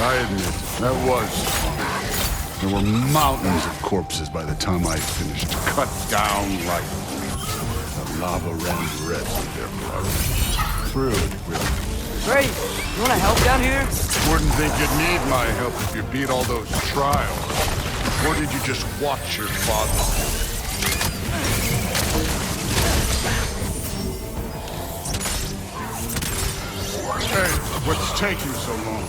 I admit, that was fun. There were mountains of corpses by the time I finished, cut down like the lava ran red with their blood. Through it, really. Great! You wanna help down here? Wouldn't think you'd need my help if you beat all those trials. Or did you just watch your father? Hey, what's taking so long?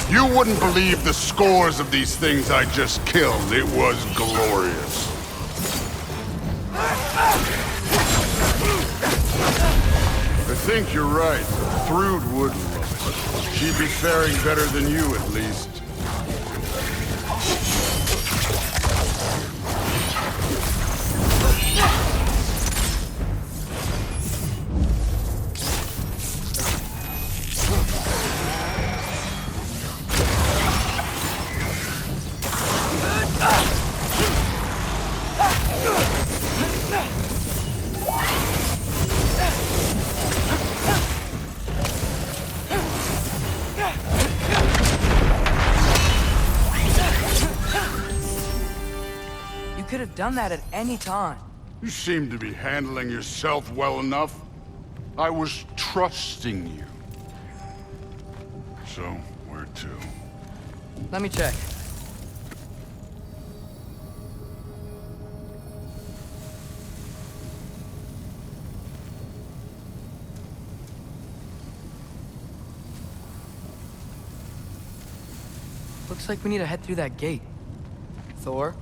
You wouldn't believe the scores of these things I just killed. It was glorious. I think you're right. Thrud would love it. She'd be faring better than you, at least. You could have done that at any time. You seem to be handling yourself well enough. I was trusting you. So, where to? Let me check. Looks like we need to head through that gate. Thor?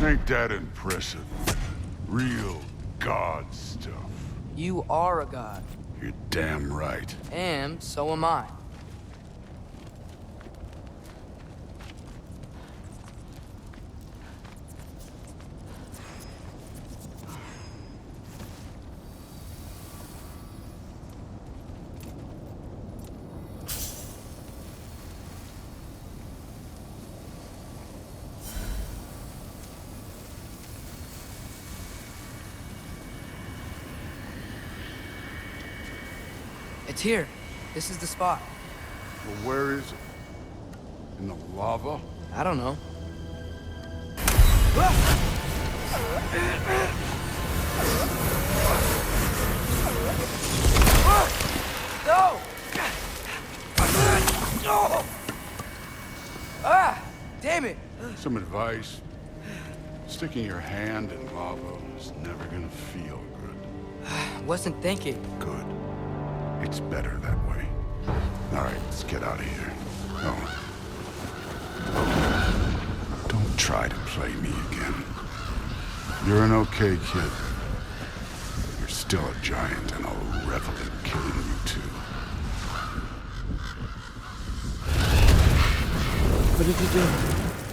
Ain't that impressive? Real god stuff. You are a god. You're damn right. And so am I. It's here. This is the spot. Well, where is it? In the lava? I don't know. No! Ah! Damn it! Some advice. Sticking your hand in lava is never gonna feel good. Wasn't thinking. Good. It's better that way. All right, let's get out of here. Oh. Don't try to play me again. You're an okay kid. You're still a giant, and I'll revel in killing you too. What did you do?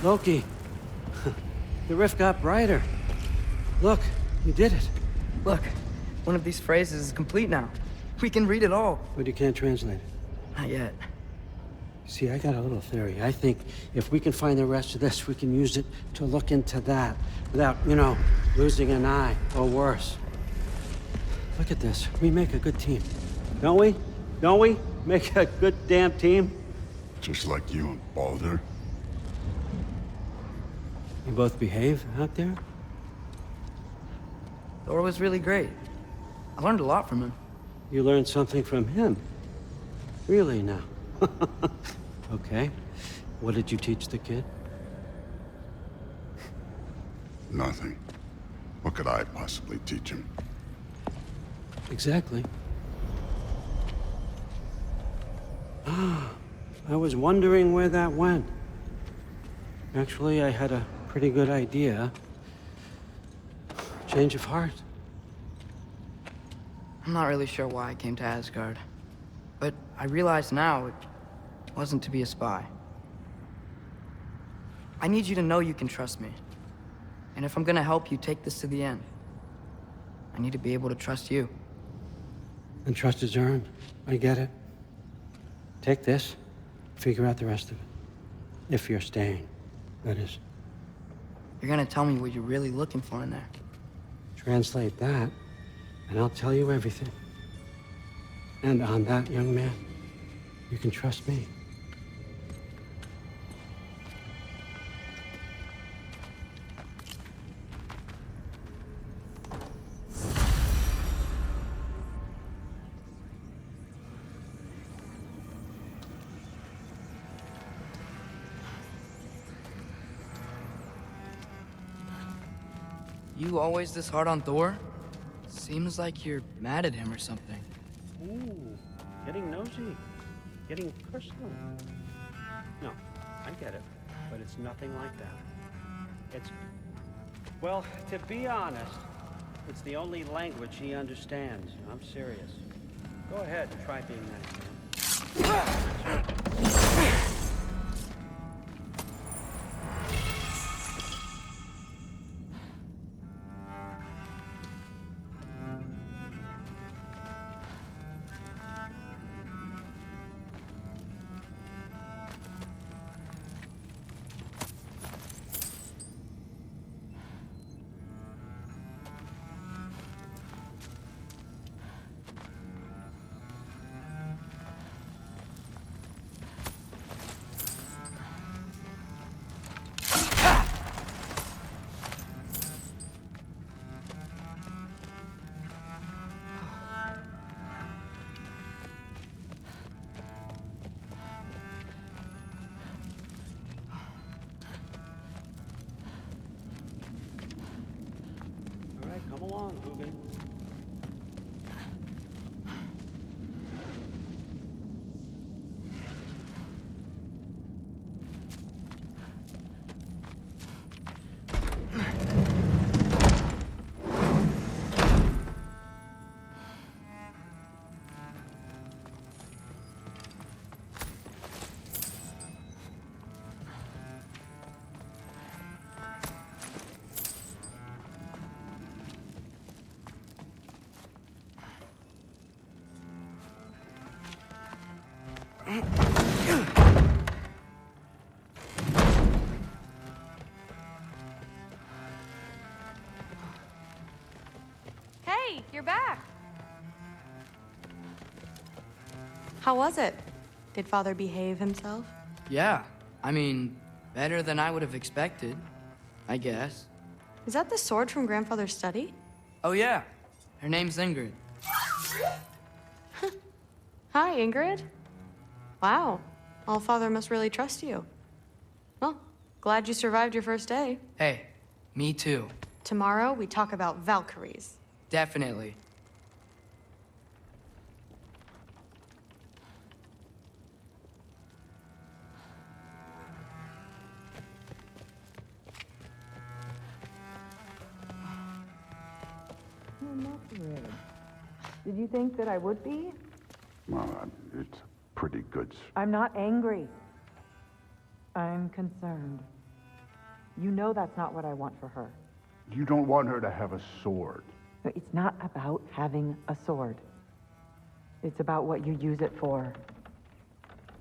Loki. The rift got brighter. Look, you did it. Look, one of these phrases is complete now. We can read it all. But you can't translate it. Not yet. See, I got a little theory. I think if we can find the rest of this, we can use it to look into that without, you know, losing an eye or worse. Look at this. We make a good team. Don't we? Don't we? Make a good damn team? Just like you and Baldur. You both behave out there? Thor was really great. I learned a lot from him. You learned something from him? Really now? Okay. What did you teach the kid? Nothing. What could I possibly teach him? Exactly. I was wondering where that went. Actually, I had a pretty good idea. Change of heart. I'm not really sure why I came to Asgard. But I realize now it wasn't to be a spy. I need you to know you can trust me. And if I'm gonna help you take this to the end, I need to be able to trust you. And trust is earned. I get it. Take this, figure out the rest of it. If you're staying, that is. You're gonna tell me what you're really looking for in there. Translate that, and I'll tell you everything. And on that, young man, you can trust me. You always this hard on Thor? Seems like you're mad at him or something. Ooh, getting nosy, getting personal. No, I get it, but it's nothing like that. It's, well, to be honest, it's the only language he understands. I'm serious. Go ahead and try being nice, man. All right, come along, Hugin. Hey, you're back. How was it? Did Father behave himself? Yeah, I mean, better than I would have expected, I guess. Is that the sword from Grandfather's study? Oh yeah, her name's Ingrid. Hi, Ingrid. Wow, All-Father must really trust you. Well, glad you survived your first day. Hey, me too. Tomorrow, we talk about Valkyries. Definitely. Did you think that I would be? Well, it's pretty good. I'm not angry. I'm concerned. You know that's not what I want for her. You don't want her to have a sword. But it's not about having a sword. It's about what you use it for.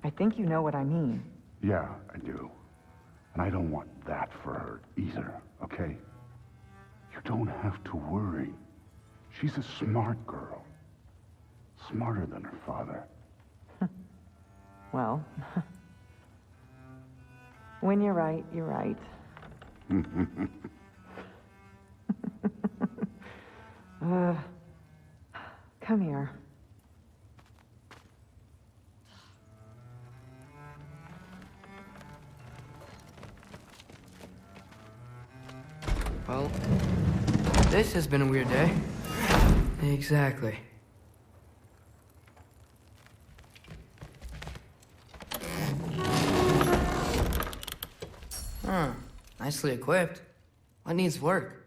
I think you know what I mean. Yeah, I do. And I don't want that for her either, okay? You don't have to worry. She's a smart girl. Smarter than her father. Well, when you're right, you're right. Come here. Well, this has been a weird day. Exactly. Huh. Nicely equipped. What needs work?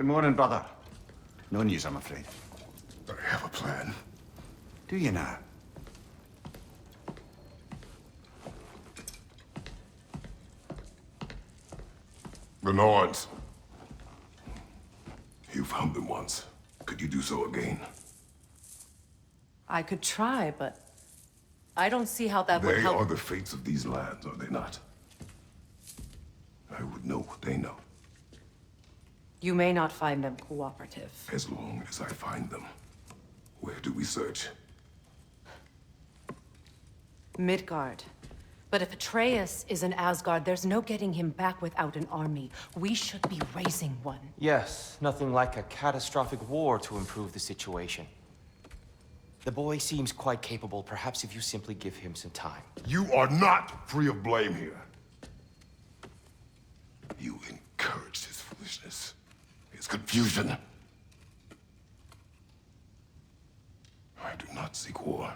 Good morning, brother. No news, I'm afraid. I have a plan. Do you now? The Norns. You found them once. Could you do so again? I could try, but I don't see how that would They help. are the fates of these lands, are they not? I would know what they know, You may not find them cooperative. as long as I find them. Where do we search? Midgard. But if Atreus is in Asgard, there's no getting him back without an army. We should be raising one. Yes, nothing like a catastrophic war to improve the situation. The boy seems quite capable. Perhaps if you simply give him some time. You are not free of blame here. You encouraged his foolishness, his confusion. I do not seek war.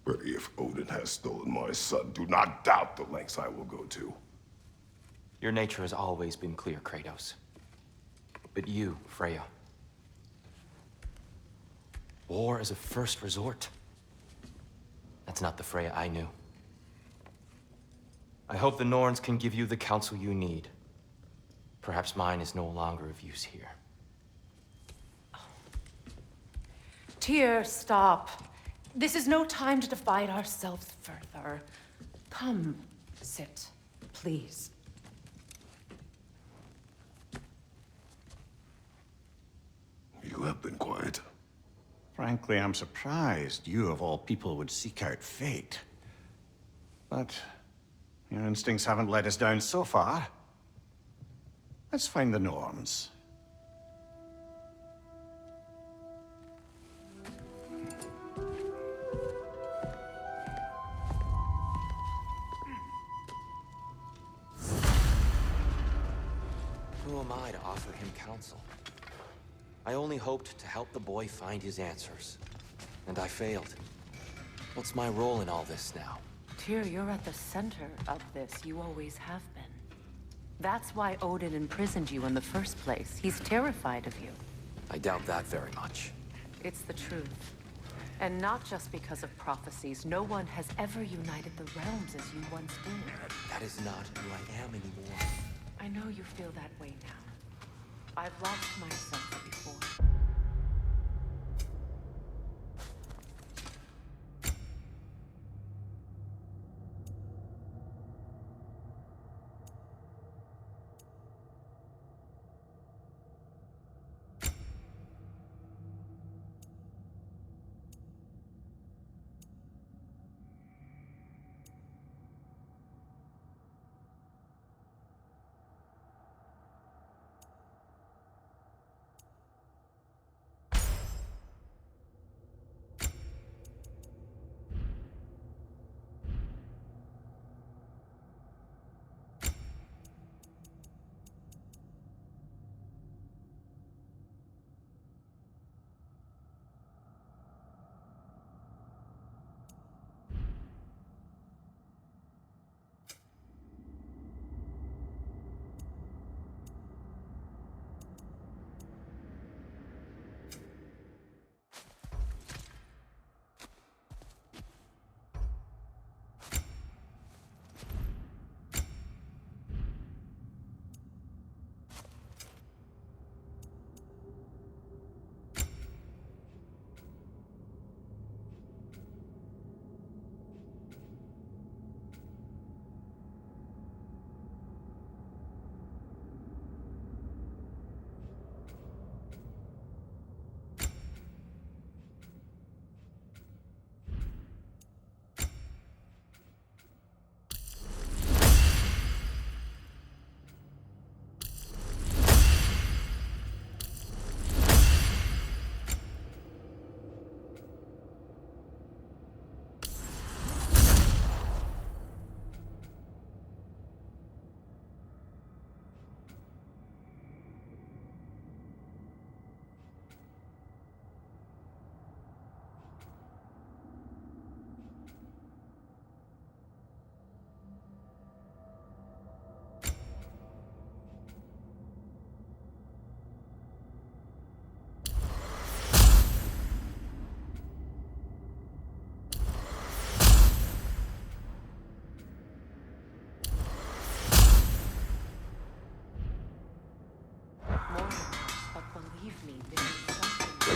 But if Odin has stolen my son, do not doubt the lengths I will go to. Your nature has always been clear, Kratos. But you, Freya. War is a first resort. That's not the Freya I knew. I hope the Norns can give you the counsel you need. Perhaps mine is no longer of use here. Tyr, stop. This is no time to divide ourselves further. Come, sit, please. You have been quiet. Frankly, I'm surprised you, of all people, would seek out fate. But your instincts haven't let us down so far. Let's find the Norns. Who am I to offer him counsel? I only hoped to help the boy find his answers. And I failed. What's my role in all this now? Tyr, you're at the center of this. You always have been. That's why Odin imprisoned you in the first place. He's terrified of you. I doubt that very much. It's the truth. And not just because of prophecies. No one has ever united the realms as you once did. That is not who I am anymore. I know you feel that way now. I've lost myself before.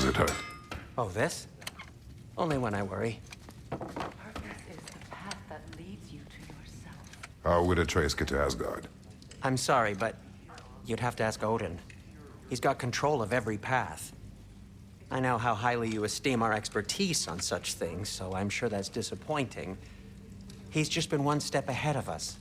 it hurt? Oh, this? Only when I worry. Purpose is the path that leads you to yourself. How would Atreus get to Asgard? I'm sorry, but you'd have to ask Odin. He's got control of every path. I know how highly you esteem our expertise on such things, so I'm sure that's disappointing. He's just been one step ahead of us.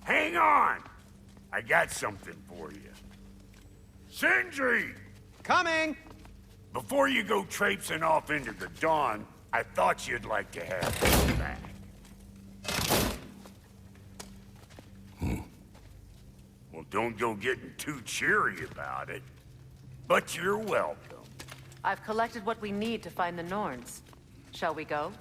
Hang on! I got something for you. Sindri! Coming! Before you go traipsing off into the dawn, I thought you'd like to have this back. Well, don't go getting too cheery about it. But you're welcome. I've collected what we need to find the Norns. Shall we go?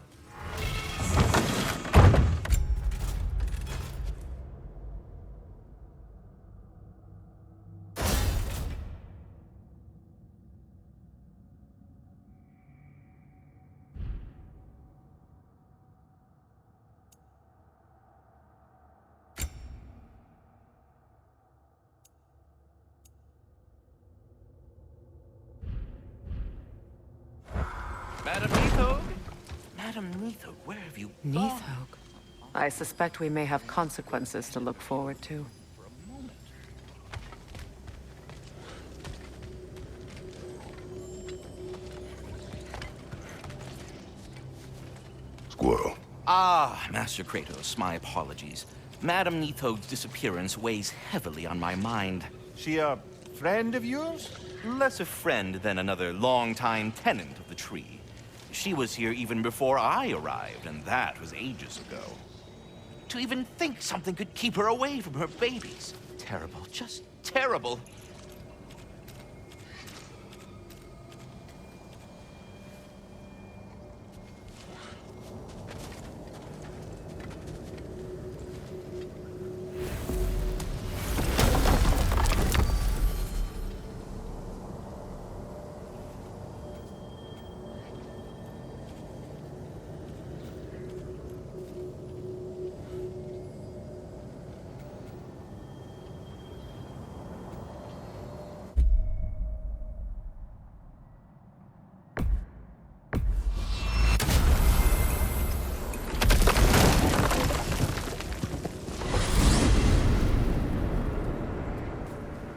Madam Neathog? Madam Neathog, where have you gone? Neathog. I suspect we may have consequences to look forward to. Squirrel. Ah, Master Kratos, my apologies. Madam Neathog's disappearance weighs heavily on my mind. She a friend of yours? Less a friend than another longtime tenant of the tree. She was here even before I arrived, and that was ages ago. To even think something could keep her away from her babies. Terrible, just terrible.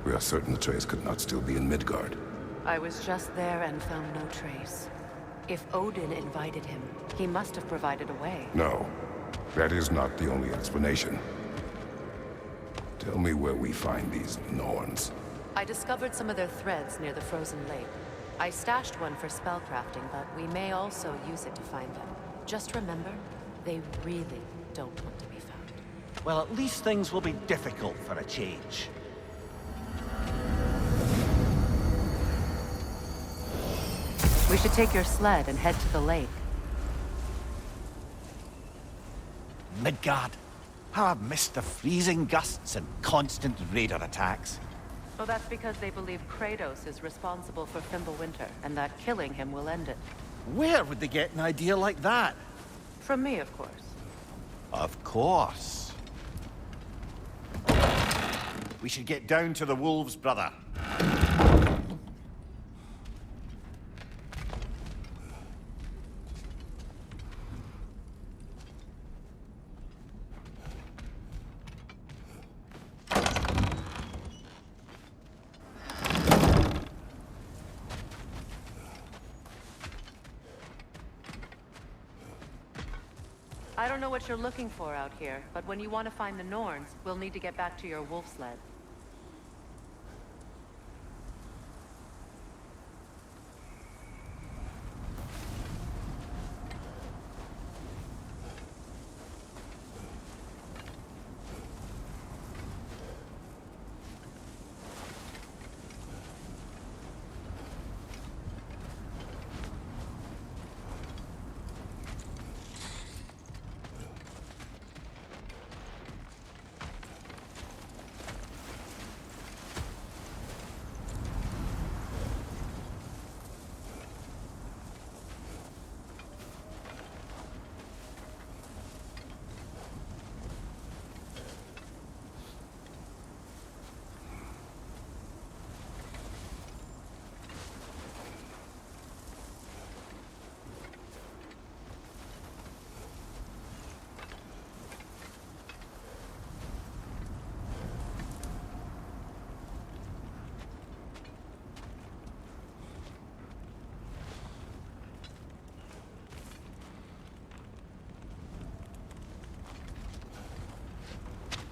We are certain Atreus could not still be in Midgard. I was just there and found no trace. If Odin invited him, he must have provided a way. No, that is not the only explanation. Tell me where we find these Norns. I discovered some of their threads near the frozen lake. I stashed one for spellcrafting, but we may also use it to find them. Just remember, they really don't want to be found. Well, at least things will be difficult for a change. We should take your sled and head to the lake. Midgard. How I've missed the freezing gusts and constant raider attacks. Oh, that's because they believe Kratos is responsible for Fimbulwinter, and that killing him will end it. Where would they get an idea like that? From me, of course. Of course. We should get down to the wolves, brother. I don't know what you're looking for out here, but when you want to find the Norns, we'll need to get back to your wolf sled.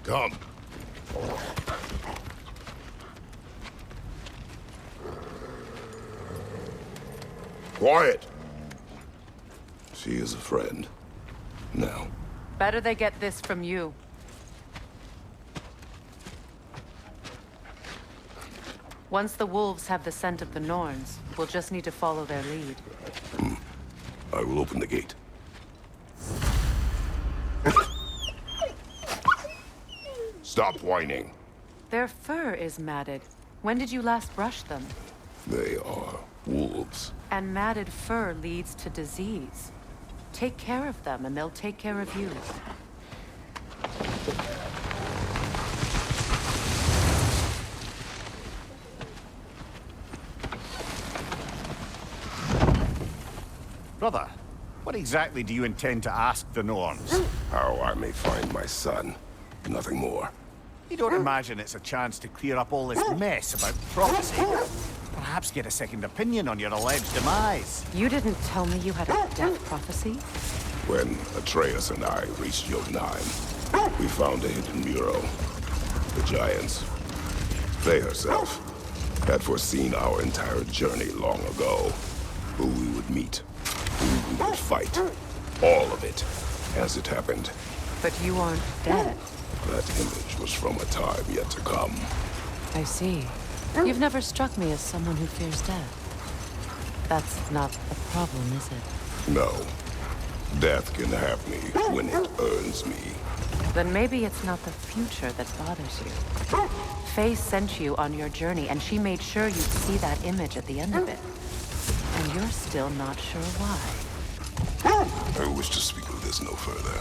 Come. Quiet. She is a friend. Now. Better they get this from you. Once the wolves have the scent of the Norns, we'll just need to follow their lead. I will open the gate. Stop whining. Their fur is matted. When did you last brush them? They are wolves. And matted fur leads to disease. Take care of them, and they'll take care of you. Brother, what exactly do you intend to ask the Norns? How I may find my son. Nothing more. You don't imagine it's a chance to clear up all this mess about prophecy? Perhaps get a second opinion on your alleged demise. You didn't tell me you had a death prophecy? When Atreus and I reached Jotunheim, we found a hidden mural. The Giants, they herself, had foreseen our entire journey long ago. Who we would meet, who we would fight. All of it, as it happened. But you aren't dead. That image was from a time yet to come. I see. You've never struck me as someone who fears death. That's not a problem, is it? No. Death can have me when it earns me. Then maybe it's not the future that bothers you. Faye sent you on your journey, and she made sure you'd see that image at the end of it. And you're still not sure why. I wish to speak of this no further.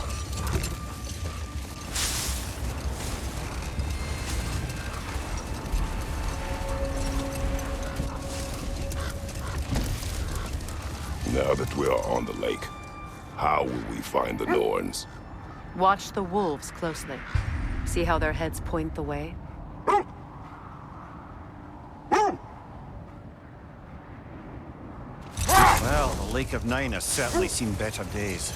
Now that we are on the lake, how will we find the Norns? Watch the wolves closely. See how their heads point the way? Well, the Lake of Nine has certainly seen better days.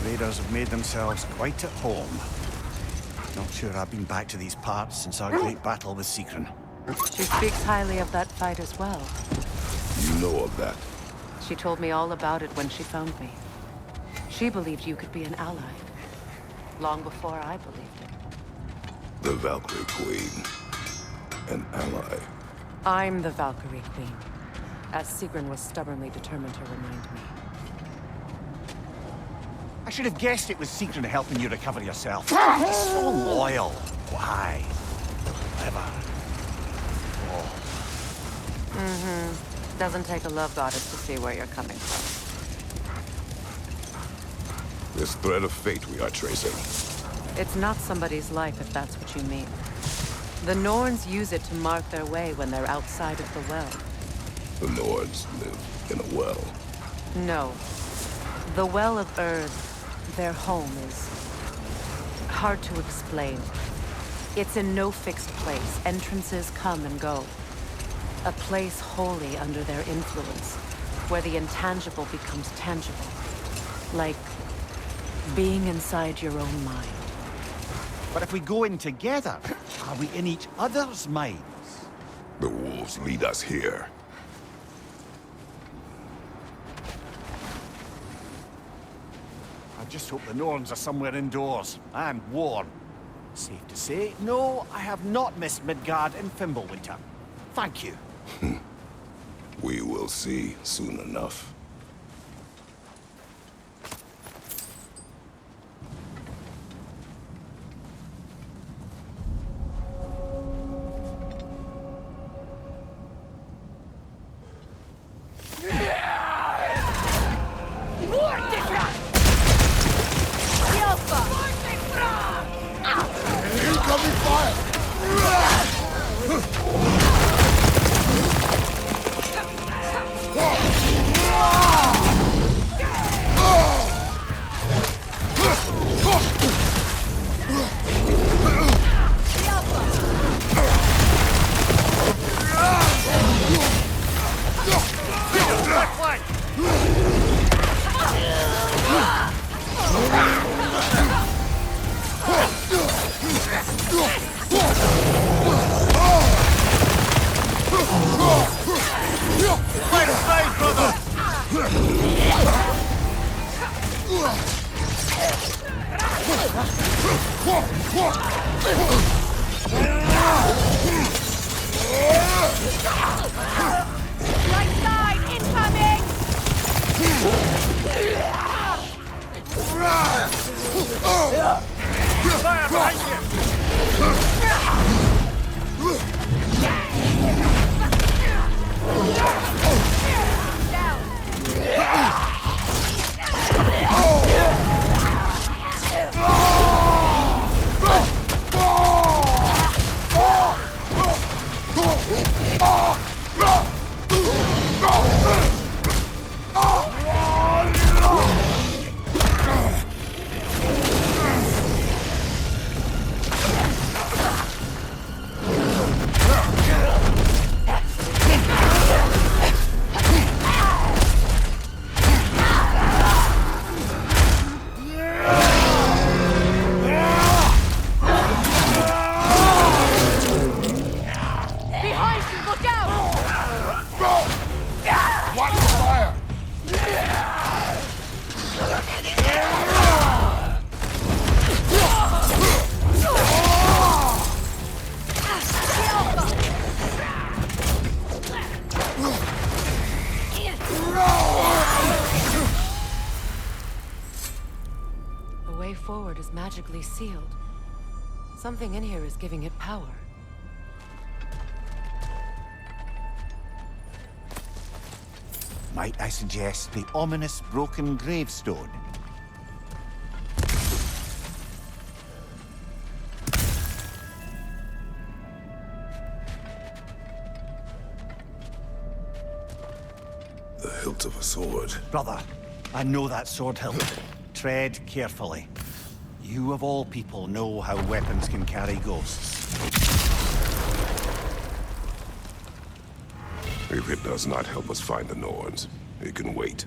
Raiders have made themselves quite at home. Not sure I've been back to these parts since our great battle with Sigrun. She speaks highly of that fight as well. You know of that? She told me all about it when she found me. She believed you could be an ally. Long before I believed it. The Valkyrie Queen. An ally. I'm the Valkyrie Queen, as Sigrun was stubbornly determined to remind me. I should have guessed it was Sigrun helping you recover yourself. He's so loyal. Why? Clever. Doesn't take a love goddess to see where you're coming from. This thread of fate we are tracing. It's not somebody's life, if that's what you mean. The Norns use it to mark their way when they're outside of the well. The Nords live in a well. No. The Well of Earth, their home, is hard to explain. It's in no fixed place. Entrances come and go. A place wholly under their influence, where the intangible becomes tangible. Like being inside your own mind. But if we go in together, are we in each other's minds? The wolves lead us here. I just hope the Norns are somewhere indoors, and warm. Safe to say, no, I have not missed Midgard in Fimbulwinter. Thank you. We will see soon enough. The way forward is magically sealed. Something in here is giving it power. Might I suggest the ominous broken gravestone? The hilt of a sword. Brother, I know that sword hilt. Tread carefully. You of all people know how weapons can carry ghosts. If it does not help us find the Norns, it can wait.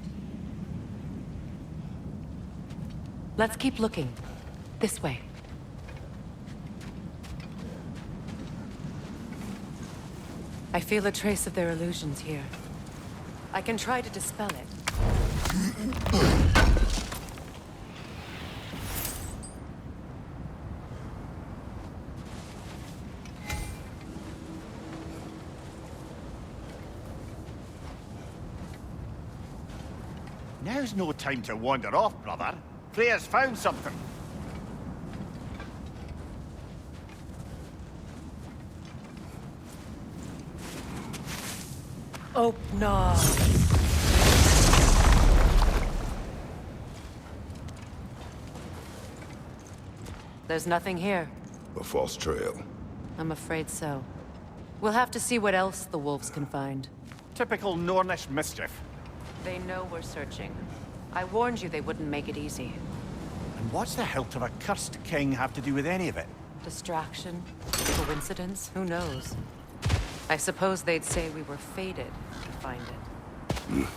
Let's keep looking. This way. I feel a trace of their illusions here. I can try to dispel it. Now's no time to wander off, brother. Freya's found something. Oh, no. There's nothing here. A false trail. I'm afraid so. We'll have to see what else the wolves can find. Typical Nornish mischief. They know we're searching. I warned you they wouldn't make it easy. And what's the hilt of a cursed king have to do with any of it? Distraction? Coincidence? Who knows? I suppose they'd say we were fated to find it.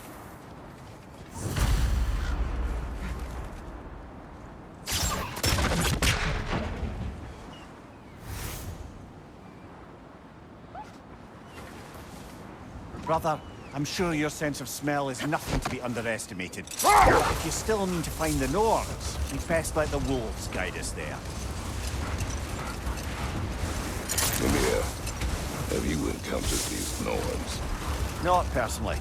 Brother, I'm sure your sense of smell is nothing to be underestimated. If you still mean to find the Norns, you'd best let the wolves guide us there. Mimir, have you encountered these Norns? Not personally.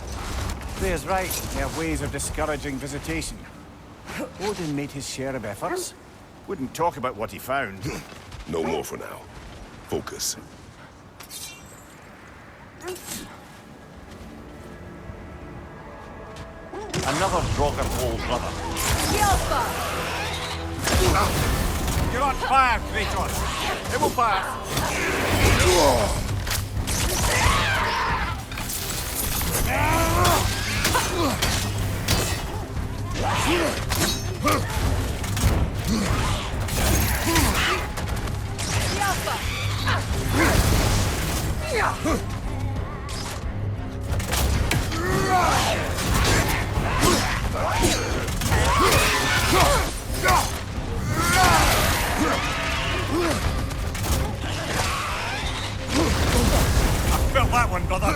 Freya's right, they have ways of discouraging visitation. Odin made his share of efforts. Wouldn't talk about what he found. No more for now. Focus. Another Draugr old brother. You're on fire, Kratos! It will pass! I felt that one, brother.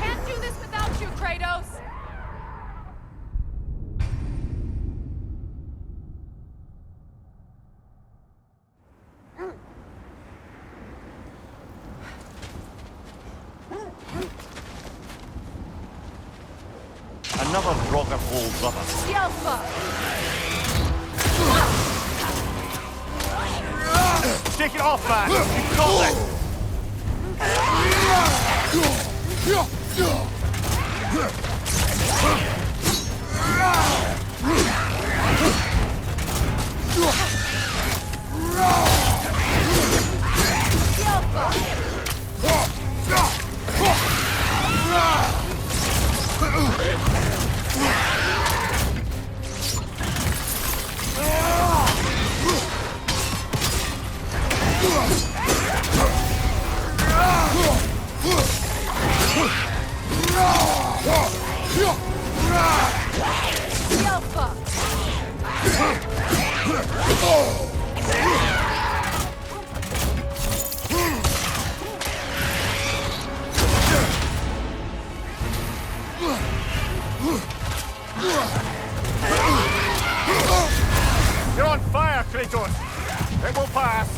Can't do this without you, Kratos! Another Draugr old brother. Take it off, man! You got it! You're on fire, Kratos! It will pass!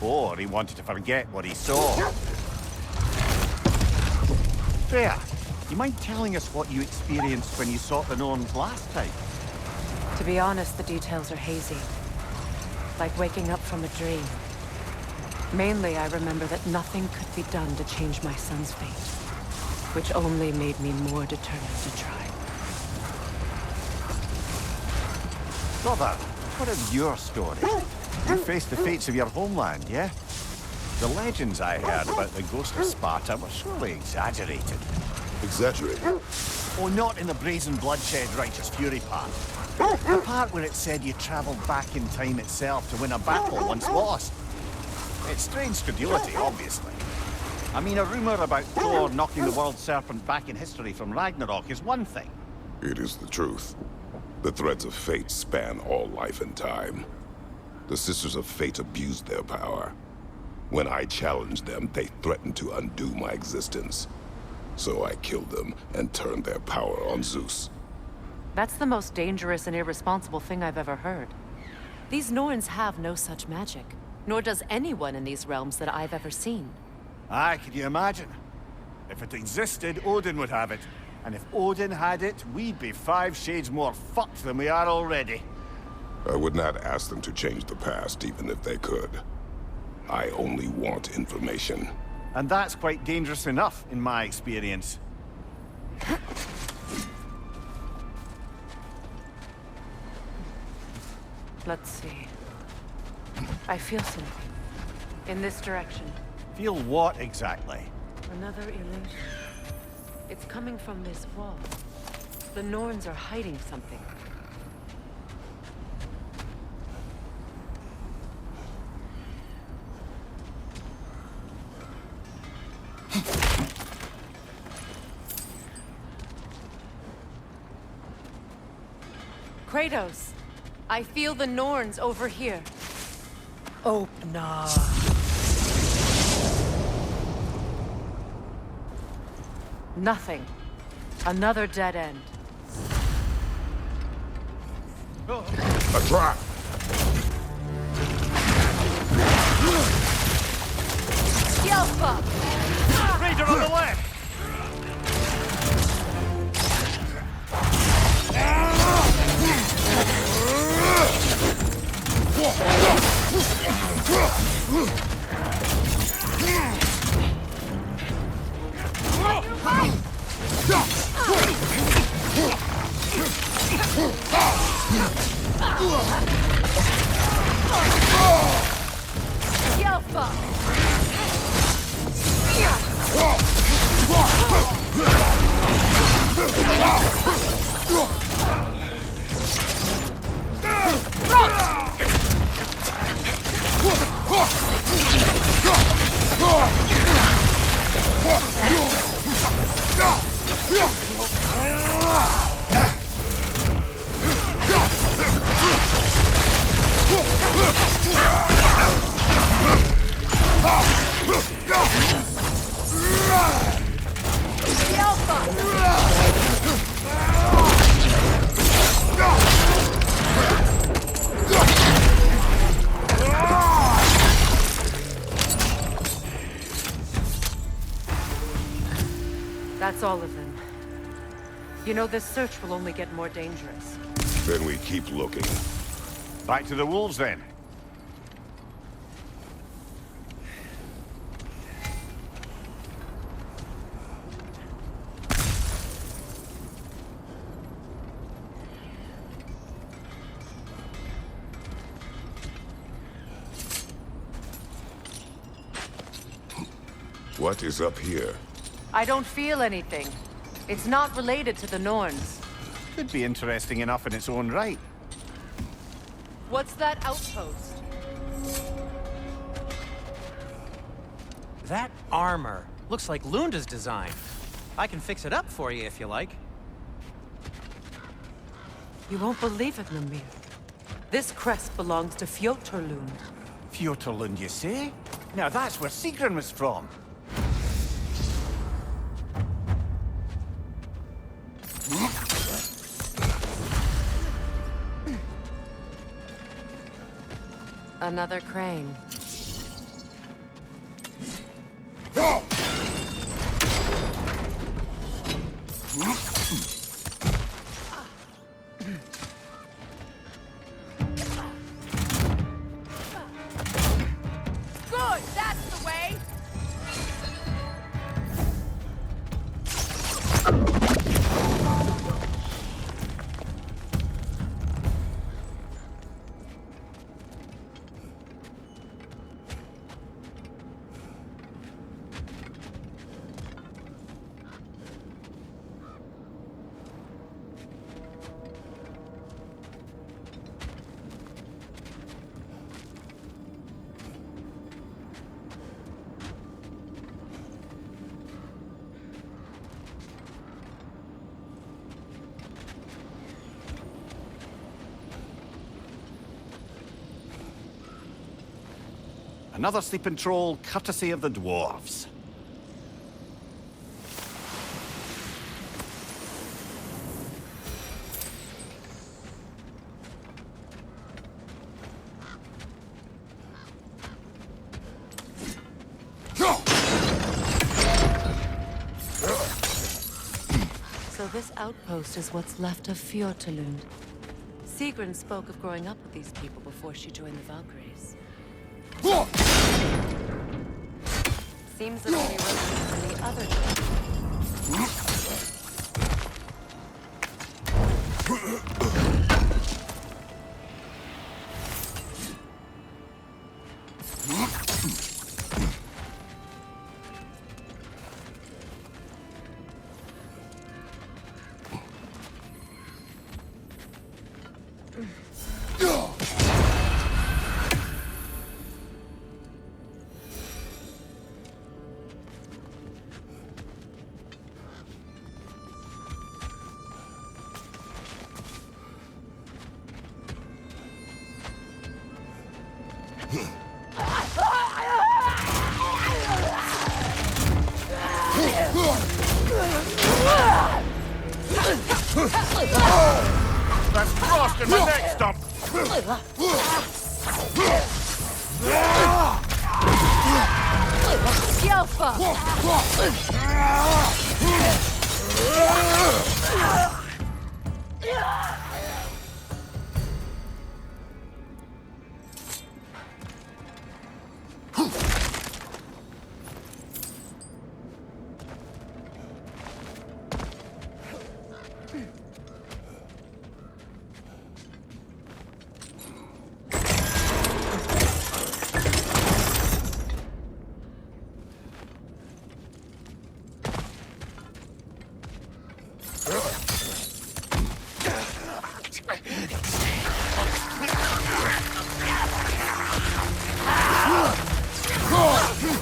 Or he wanted to forget what he saw. Freya, you mind telling us what you experienced when you sought the Norns last time? To be honest, the details are hazy. Like waking up from a dream. Mainly, I remember that nothing could be done to change my son's fate, which only made me more determined to try. Brother, what of your story? You faced the fates of your homeland, yeah? The legends I heard about the ghost of Sparta were surely exaggerated. Exaggerated? Oh, not in the brazen bloodshed righteous fury part. The part where it said you traveled back in time itself to win a battle once lost. It's strange credulity, obviously. I mean, a rumor about Thor knocking the world serpent back in history from Ragnarok is one thing. It is the truth. The threads of fate span all life and time. The Sisters of Fate abused their power. When I challenged them, they threatened to undo my existence. So I killed them and turned their power on Zeus. That's the most dangerous and irresponsible thing I've ever heard. These Norns have no such magic, nor does anyone in these realms that I've ever seen. Aye, can you imagine? If it existed, Odin would have it. And if Odin had it, we'd be 5 shades more fucked than we are already. I would not ask them to change the past, even if they could. I only want information. And that's quite dangerous enough, in my experience. Let's see. I feel something. In this direction. Feel what, exactly? Another illusion. It's coming from this wall. The Norns are hiding something. Kratos, I feel the Norns over here. Oh, nah. Nothing. Another dead end. A trap! Yelpa! Raider on the left! That's all of them. You know, this search will only get more dangerous. Then we keep looking. Back to the wolves, then. What is up here? I don't feel anything. It's not related to the Norns. Could be interesting enough in its own right. What's that outpost? That armor looks like Lunda's design. I can fix it up for you if you like. You won't believe it, Mimir. This crest belongs to Fjotr Lund. Fjotr Lund, you say? Now that's where Sigrun was from. Another crane. Good, that's the way. Another sleeping troll, courtesy of the dwarves. So this outpost is what's left of Fjortulund. Sigrun spoke of growing up with these people before she joined the Valkyries. Seems that only rotates in the other direction. That's frost in my neck stump!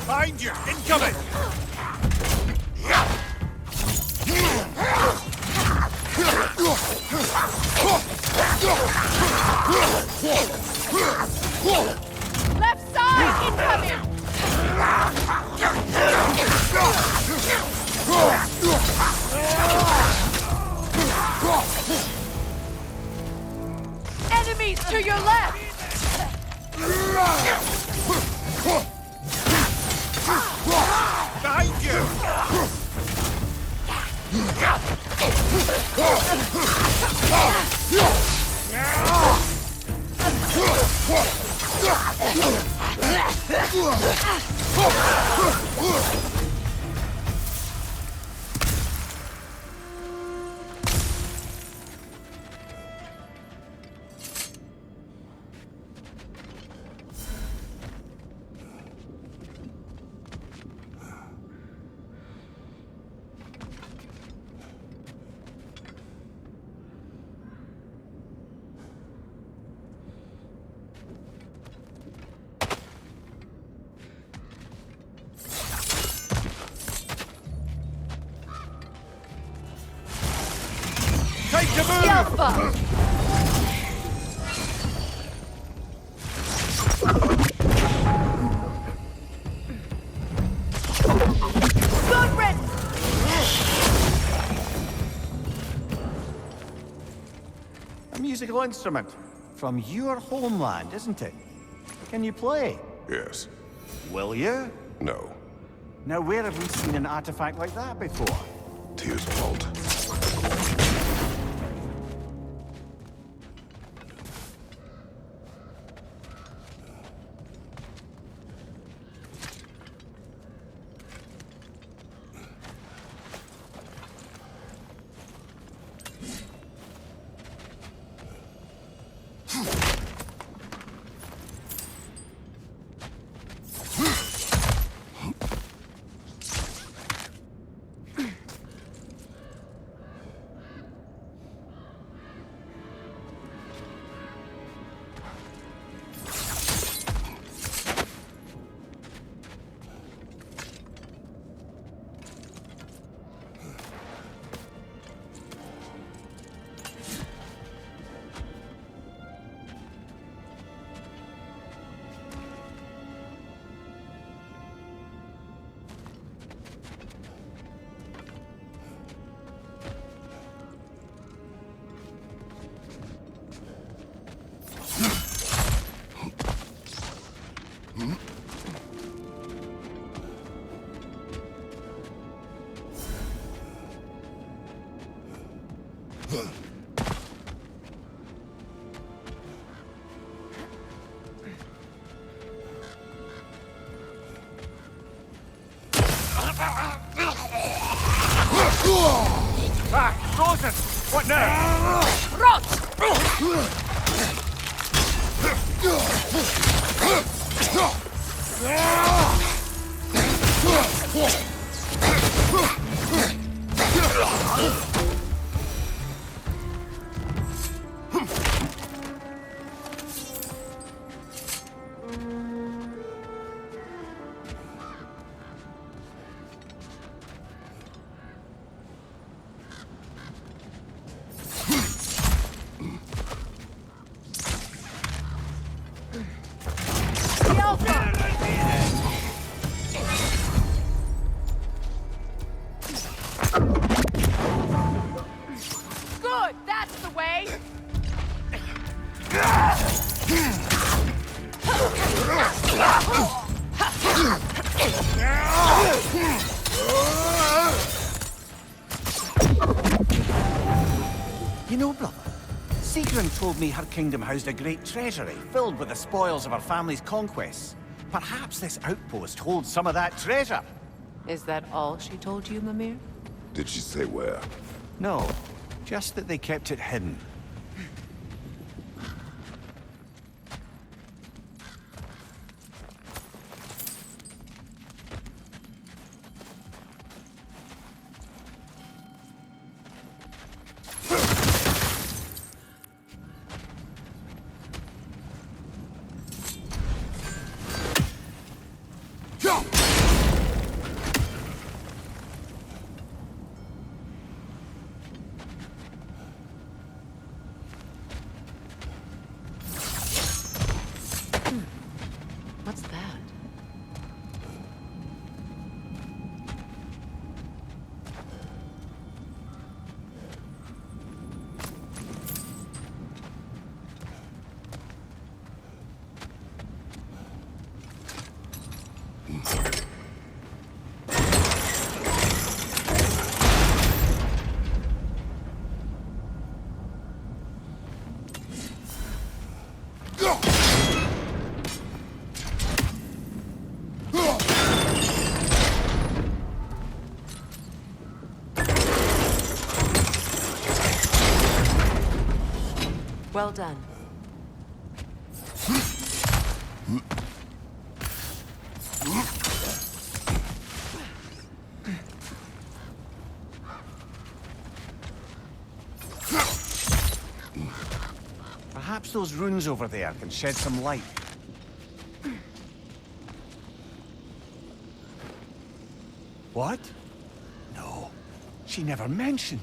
Behind you! Incoming! Left side incoming! Enemies to your left! Behind you! Take the move! Good riddance! A musical instrument from your homeland, isn't it? Can you play? Yes. Will you? No. Now, where have we seen an artifact like that before? Tyr's vault. Back! Frozen! What now? Good, that's the way. You know, brother, Sigrun told me her kingdom housed a great treasury filled with the spoils of her family's conquests. Perhaps this outpost holds some of that treasure. Is that all she told you, Mimir? Did she say where? No, just that they kept it hidden. What's that? Well done. Perhaps those runes over there can shed some light. What? No, she never mentioned.